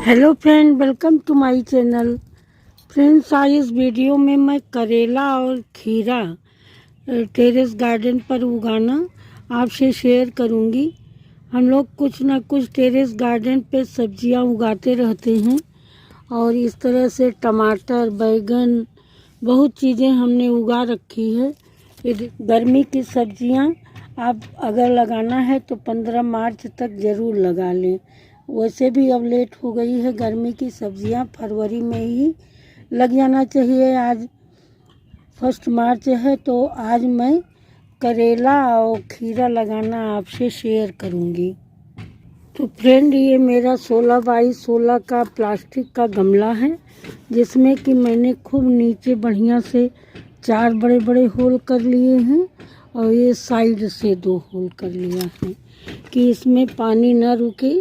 Hello friend, welcome to my channel. Friends, आज इस video में मैं करेला और खीरा टेरेस गार्डन पर उगाना आपसे शेयर करूंगी। हम लोग कुछ ना कुछ टेरेस गार्डन पे सब्जियां उगाते रहते हैं और इस तरह से टमाटर, बैगन, बहुत चीज़ें हमने उगा रखी है। ये गर्मी की सब्जियां आप अगर लगाना है तो 15 मार्च तक ज़रूर लगा लें। वैसे भी अब लेट हो गई है, गर्मी की सब्जियां फरवरी में ही लग जाना चाहिए। आज 1 मार्च है तो आज मैं करेला और खीरा लगाना आपसे शेयर करूंगी। तो फ्रेंड, ये मेरा 16 बाई 16 का प्लास्टिक का गमला है जिसमें कि मैंने खूब नीचे बढ़िया से 4 बड़े बड़े होल कर लिए हैं और ये साइड से 2 होल कर लिया है कि इसमें पानी ना रुके।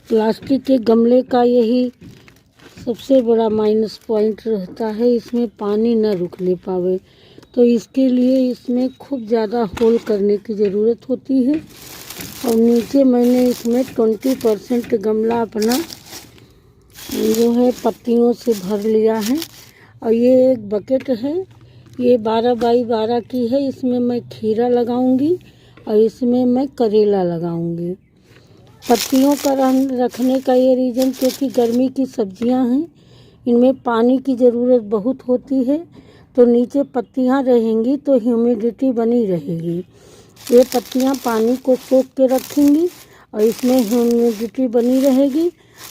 प्लास्टिक के गमले का यही सबसे बड़ा माइनस पॉइंट रहता है, इसमें पानी न रुकने पावे। तो इसके लिए इसमें खूब ज़्यादा होल करने की ज़रूरत होती है। और नीचे मैंने इसमें 20% गमला अपना जो है पत्तियों से भर लिया है। और ये एक बकेट है, ये 12 बाई 12 की है। इसमें मैं खीरा लगाऊंगी और इसमें मैं करेला लगाऊंगी। पत्तियों का रखने का ये रीज़न क्योंकि गर्मी की सब्जियां हैं, इनमें पानी की ज़रूरत बहुत होती है। तो नीचे पत्तियां रहेंगी तो ह्यूमिडिटी बनी रहेगी। ये पत्तियां पानी को सोख के रखेंगी और इसमें ह्यूमिडिटी बनी रहेगी।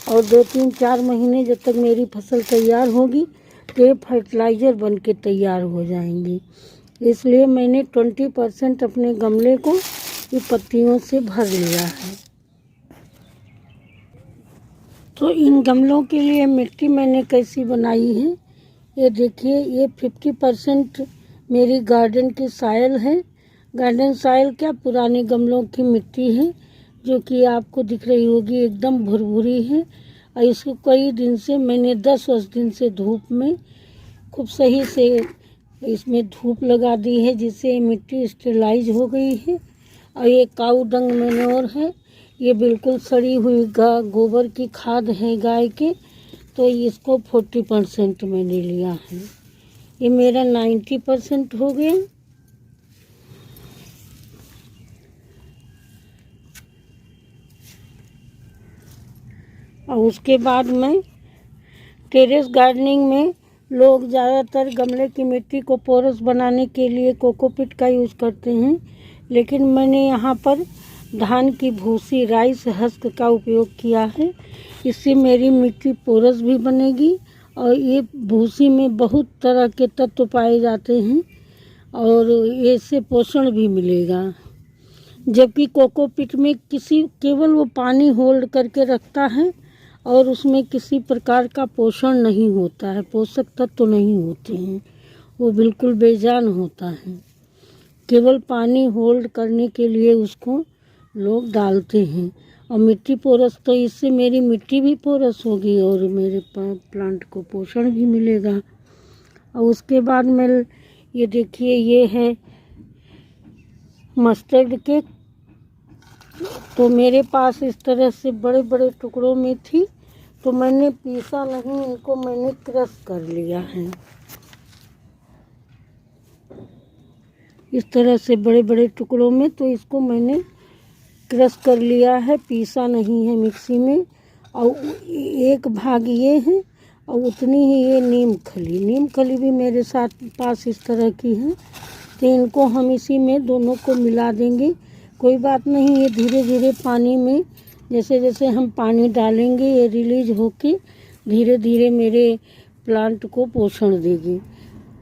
और 2-3-4 महीने जब तक मेरी फसल तैयार होगी तो ये फर्टिलाइज़र बन के तैयार हो जाएंगी। इसलिए मैंने 20% अपने गमले को ये पत्तियों से भर लिया है। तो इन गमलों के लिए मिट्टी मैंने कैसी बनाई है, ये देखिए। ये 50% मेरी गार्डन की सॉइल है। गार्डन सॉइल क्या, पुराने गमलों की मिट्टी है जो कि आपको दिख रही होगी, एकदम भुरभुरी है। और इसको कई दिन से मैंने 10-10 दिन से धूप में खूब सही से इसमें धूप लगा दी है, जिससे मिट्टी स्टेलाइज हो गई है। और ये काऊ डंग मैन्योर है, ये बिल्कुल सड़ी हुई गोबर की खाद है गाय के। तो इसको 40% मैंने लिया है। ये मेरा 90% हो गया। और उसके बाद मैं टेरेस गार्डनिंग में लोग ज़्यादातर गमले की मिट्टी को पोरस बनाने के लिए कोकोपीट का यूज़ करते हैं, लेकिन मैंने यहाँ पर धान की भूसी, राइस हस्क का उपयोग किया है। इससे मेरी मिट्टी पोरस भी बनेगी और ये भूसी में बहुत तरह के तत्व पाए जाते हैं और इससे पोषण भी मिलेगा। जबकि कोकोपीट में केवल वो पानी होल्ड करके रखता है और उसमें किसी प्रकार का पोषण नहीं होता है, पोषक तत्व नहीं होते हैं, वो बिल्कुल बेजान होता है। केवल पानी होल्ड करने के लिए उसको लोग डालते हैं। और मिट्टी पोरस, तो इससे मेरी मिट्टी भी पोरस होगी और मेरे प्लांट को पोषण भी मिलेगा। और उसके बाद मैं ये देखिए, ये है मस्टर्ड केक। तो मेरे पास इस तरह से बड़े बड़े टुकड़ों में थी, तो मैंने पीसा नहीं, इनको मैंने क्रश कर लिया है। इस तरह से बड़े बड़े टुकड़ों में, तो इसको मैंने क्रश कर लिया है, पीसा नहीं है मिक्सी में। और एक भाग ये है और उतनी ही ये नीम खली भी मेरे पास इस तरह की है। तो इनको हम इसी में दोनों को मिला देंगे। कोई बात नहीं, ये धीरे धीरे पानी में जैसे जैसे हम पानी डालेंगे ये रिलीज होके धीरे धीरे मेरे प्लांट को पोषण देगी।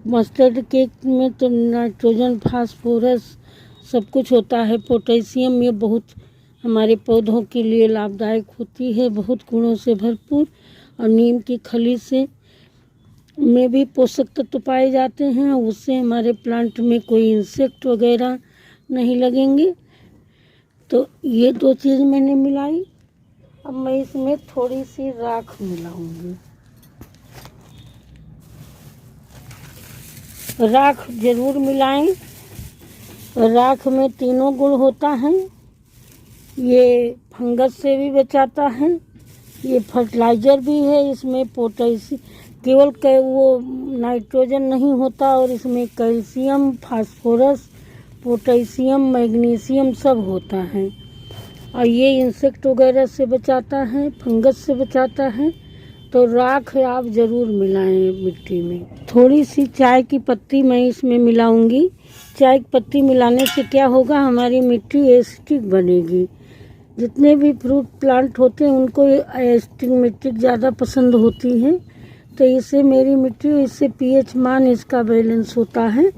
मस्टर्ड केक में तो नाइट्रोजन, फास्फोरस सब कुछ होता है। पोटेशियम ये बहुत हमारे पौधों के लिए लाभदायक होती है, बहुत गुणों से भरपूर। और नीम की खली से में भी पोषक तत्व पाए जाते हैं, उससे हमारे प्लांट में कोई इंसेक्ट वगैरह नहीं लगेंगे। तो ये 2 चीज़ मैंने मिलाई। अब मैं इसमें थोड़ी सी राख मिलाऊंगी। राख जरूर मिलाएं। राख में तीनों गुण होता है। ये फंगस से भी बचाता है, ये फर्टिलाइज़र भी है, इसमें पोटेशियम केवल वो नाइट्रोजन नहीं होता और इसमें कैल्शियम, फास्फोरस, पोटेशियम, मैग्नीशियम सब होता है। और ये इंसेक्ट वगैरह से बचाता है, फंगस से बचाता है। तो राख आप ज़रूर मिलाएं मिट्टी में। थोड़ी सी चाय की पत्ती मैं इसमें मिलाऊंगी। चाय की पत्ती मिलाने से क्या होगा, हमारी मिट्टी एसिडिक बनेगी। जितने भी फ्रूट प्लांट होते हैं उनको एसिडिक मिट्टी ज़्यादा पसंद होती है। तो इससे मेरी मिट्टी, इससे पीएच मान इसका बैलेंस होता है।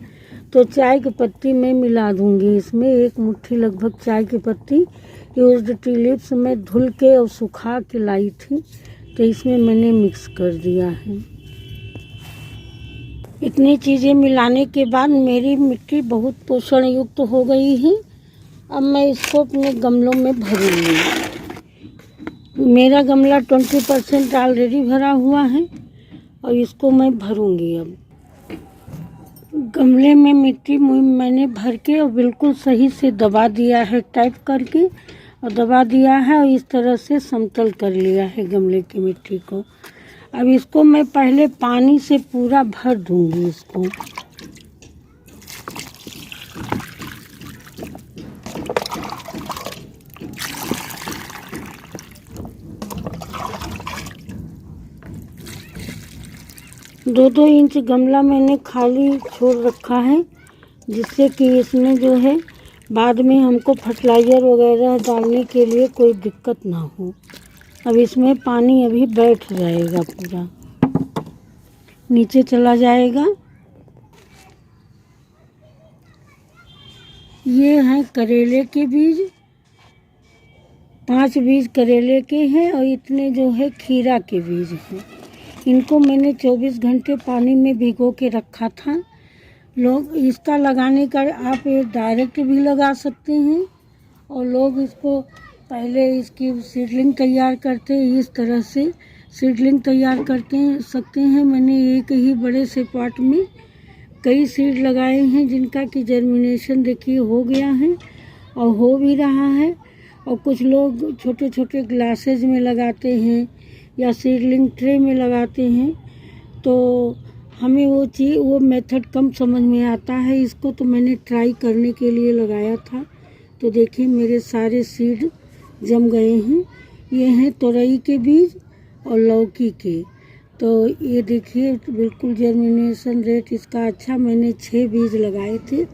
तो चाय की पत्ती मैं मिला दूंगी इसमें, 1 मुट्ठी लगभग चाय की पत्ती। यूज्ड टी लीव्स में धुल के और सुखा के लाई थी, तो इसमें मैंने मिक्स कर दिया है। इतनी चीज़ें मिलाने के बाद मेरी मिट्टी बहुत पोषण युक्त हो गई है। अब मैं इसको अपने गमलों में भरूंगी। मेरा गमला 20% ऑलरेडी भरा हुआ है और इसको मैं भरूंगी। अब गमले में मिट्टी मैंने भर के और बिल्कुल सही से दबा दिया है, टाइप करके और दबा दिया है और इस तरह से समतल कर लिया है गमले की मिट्टी को। अब इसको मैं पहले पानी से पूरा भर दूंगी इसको। दो इंच गमला मैंने खाली छोड़ रखा है, जिससे कि इसमें जो है बाद में हमको फर्टिलाइज़र वगैरह डालने के लिए कोई दिक्कत ना हो। अब इसमें पानी अभी बैठ जाएगा, पूरा नीचे चला जाएगा। ये हैं करेले के बीज, 5 बीज करेले के हैं और इतने जो है खीरा के बीज हैं। इनको मैंने 24 घंटे पानी में भिगो के रखा था। लोग इसका लगाने का आप ये डायरेक्ट भी लगा सकते हैं और लोग इसको पहले इसकी सीडलिंग तैयार करते हैं। इस तरह से सीडलिंग तैयार करके सकते हैं। मैंने एक ही बड़े से पॉट में कई सीड लगाए हैं, जिनका कि जर्मिनेशन देखिए हो गया है और हो भी रहा है। और कुछ लोग छोटे छोटे ग्लासेज में लगाते हैं या सीडलिंग ट्रे में लगाते हैं। तो हमें वो मेथड कम समझ में आता है। इसको तो मैंने ट्राई करने के लिए लगाया था। तो देखिए मेरे सारे सीड जम गए हैं। ये हैं तोरई के बीज और लौकी के। तो ये देखिए बिल्कुल जर्मिनेशन रेट इसका अच्छा। मैंने 6 बीज लगाए थे,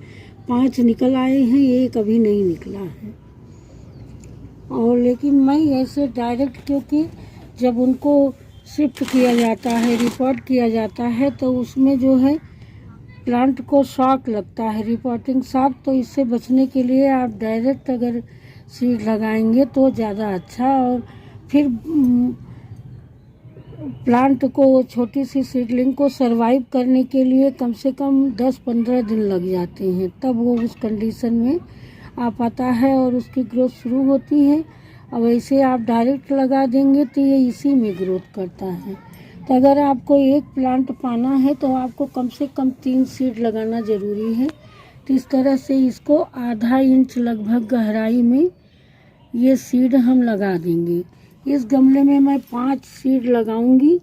5 निकल आए हैं, 1 अभी नहीं निकला है। और लेकिन मैं ऐसे डायरेक्ट, क्योंकि जब उनको शिफ्ट किया जाता है, रिपोर्ट किया जाता है, तो उसमें जो है प्लांट को शॉक लगता है, रिपोर्टिंग शॉक। तो इससे बचने के लिए आप डायरेक्ट अगर सीड लगाएंगे तो ज़्यादा अच्छा। और फिर प्लांट को, छोटी सी सीडलिंग को सरवाइव करने के लिए कम से कम 10-15 दिन लग जाते हैं, तब वो उस कंडीशन में आ पाता है और उसकी ग्रोथ शुरू होती है। अब ऐसे आप डायरेक्ट लगा देंगे तो ये इसी में ग्रोथ करता है। तो अगर आपको एक प्लांट पाना है तो आपको कम से कम 3 सीड लगाना ज़रूरी है। तो इस तरह से इसको आधा इंच लगभग गहराई में ये सीड हम लगा देंगे। इस गमले में मैं 5 सीड लगाऊंगी।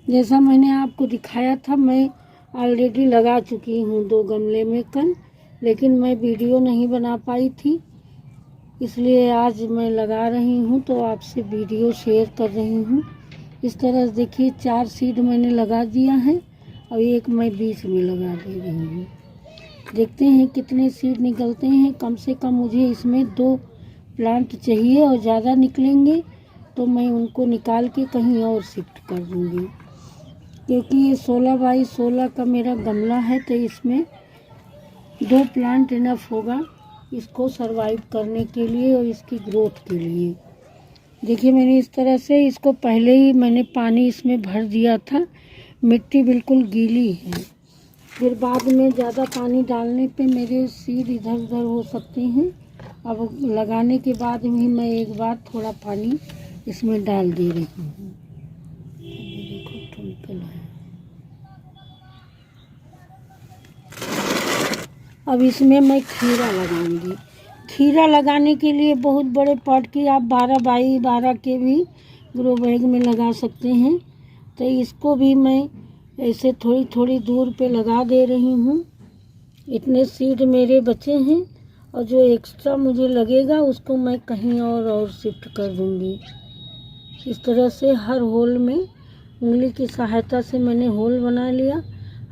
जैसा मैंने आपको दिखाया था, मैं ऑलरेडी लगा चुकी हूँ 2 गमले में कल, लेकिन मैं वीडियो नहीं बना पाई थी, इसलिए आज मैं लगा रही हूँ तो आपसे वीडियो शेयर कर रही हूँ। इस तरह से देखिए 4 सीड मैंने लगा दिया है और 1 मैं बीच में लगा दे रही हूँ। देखते हैं कितने सीड निकलते हैं। कम से कम मुझे इसमें 2 प्लांट चाहिए और ज़्यादा निकलेंगे तो मैं उनको निकाल के कहीं और शिफ्ट कर दूँगी, क्योंकि ये 16 बाई 16 का मेरा गमला है। तो इसमें 2 प्लांट इनफ होगा इसको सरवाइव करने के लिए और इसकी ग्रोथ के लिए। देखिए मैंने इस तरह से इसको पहले ही मैंने पानी इसमें भर दिया था। मिट्टी बिल्कुल गीली है, फिर बाद में ज़्यादा पानी डालने पे मेरे सीड इधर उधर हो सकते हैं। अब लगाने के बाद भी मैं एक बार थोड़ा पानी इसमें डाल दे रही हूँ। देखो ट्विंकल है। अब इसमें मैं खीरा लगाऊंगी। खीरा लगाने के लिए बहुत बड़े पॉट की आप 12 बाई 12 के भी ग्रो बैग में लगा सकते हैं। तो इसको भी मैं ऐसे थोड़ी थोड़ी दूर पे लगा दे रही हूँ। इतने सीड मेरे बचे हैं और जो एक्स्ट्रा मुझे लगेगा उसको मैं कहीं और शिफ्ट कर दूँगी। इस तरह से हर होल में उंगली की सहायता से मैंने होल बना लिया।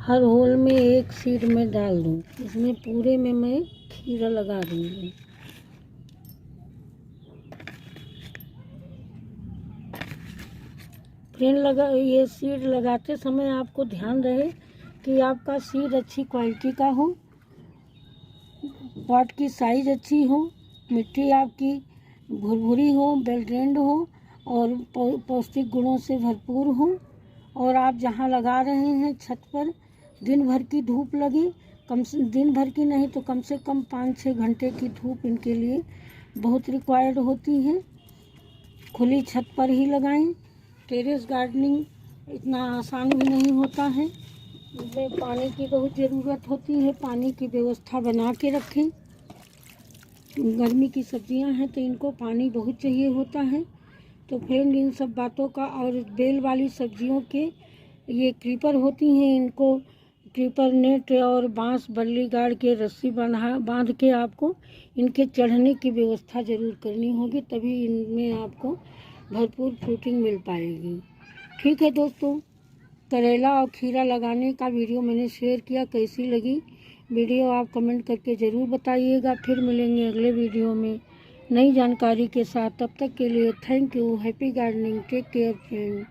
हर होल में एक सीड में डाल दूँ। इसमें पूरे में मैं खीरा लगा दूँगी। फ्रेंड, ये सीड लगाते समय आपको ध्यान रहे कि आपका सीड अच्छी क्वालिटी का हो, पॉट की साइज़ अच्छी हो, मिट्टी आपकी भुरभुरी हो, वेल ड्रेन्ड हो और पौष्टिक गुणों से भरपूर हो। और आप जहाँ लगा रहे हैं छत पर दिन भर की धूप लगे, दिन भर की नहीं तो कम से कम 5-6 घंटे की धूप इनके लिए बहुत रिक्वायर्ड होती है। खुली छत पर ही लगाएं। टेरेस गार्डनिंग इतना आसान भी नहीं होता है, इसमें पानी की बहुत ज़रूरत होती है। पानी की व्यवस्था बना के रखें। गर्मी की सब्जियां हैं तो इनको पानी बहुत चाहिए होता है। तो फ्रेंड, इन सब बातों का, और बेल वाली सब्जियों के ये क्रीपर होती हैं, इनको क्रीपर नेट और बांस बल्ली गाड़ के रस्सी बांध के आपको इनके चढ़ने की व्यवस्था ज़रूर करनी होगी, तभी इनमें आपको भरपूर फ्रूटिंग मिल पाएगी। ठीक है दोस्तों, करेला और खीरा लगाने का वीडियो मैंने शेयर किया। कैसी लगी वीडियो आप कमेंट करके ज़रूर बताइएगा। फिर मिलेंगे अगले वीडियो में नई जानकारी के साथ। तब तक के लिए thank you. Happy gardening. Take care friend.